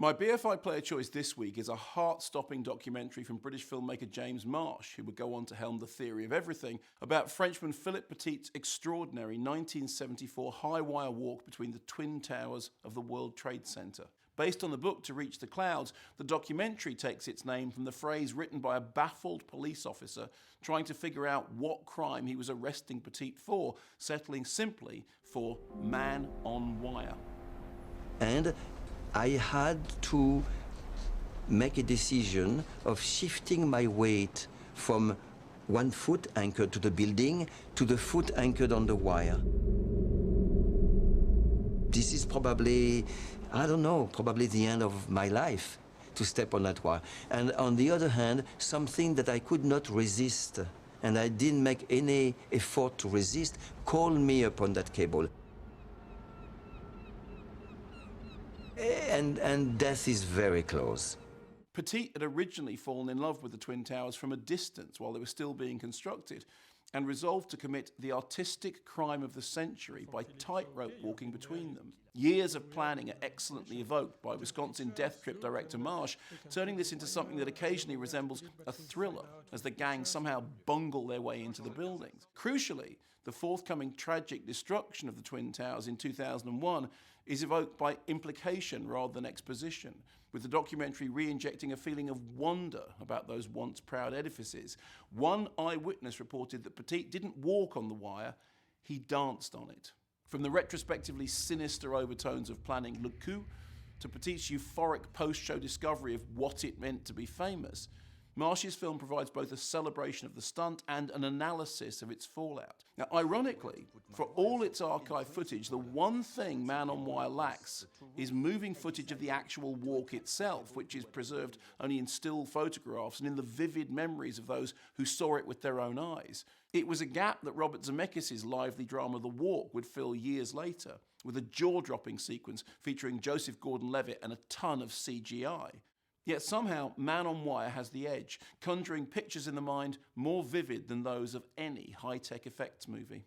My BFI player choice this week is a heart-stopping documentary from British filmmaker James Marsh, who would go on to helm The Theory of Everything, about Frenchman Philippe Petit's extraordinary 1974 high-wire walk between the twin towers of the World Trade Center. Based on the book To Reach the Clouds, the documentary takes its name from the phrase written by a baffled police officer trying to figure out what crime he was arresting Petit for, settling simply for man on wire. And I had to make a decision of shifting my weight from one foot anchored to the building to the foot anchored on the wire. This is probably, I don't know, probably the end of my life to step on that wire. And on the other hand, something that I could not resist, and I didn't make any effort to resist, called me upon that cable. And death is very close. Petit had originally fallen in love with the Twin Towers from a distance while they were still being constructed, and resolved to commit the artistic crime of the century by tightrope walking between them. Years of planning are excellently evoked by Wisconsin Death Trip director Marsh, turning this into something that occasionally resembles a thriller as the gang somehow bungle their way into the buildings. Crucially, the forthcoming tragic destruction of the Twin Towers in 2001 is evoked by implication rather than exposition, with the documentary re-injecting a feeling of wonder about those once proud edifices. One eyewitness reported that Petit didn't walk on the wire, he danced on it. From the retrospectively sinister overtones of planning Le Coup to Petit's euphoric post-show discovery of what it meant to be famous, Marsh's film provides both a celebration of the stunt and an analysis of its fallout. Now, ironically, for all its archive footage, the one thing Man on Wire lacks is moving footage of the actual walk itself, which is preserved only in still photographs and in the vivid memories of those who saw it with their own eyes. It was a gap that Robert Zemeckis' lively drama The Walk would fill years later, with a jaw-dropping sequence featuring Joseph Gordon-Levitt and a ton of CGI. Yet somehow, Man on Wire has the edge, conjuring pictures in the mind more vivid than those of any high-tech effects movie.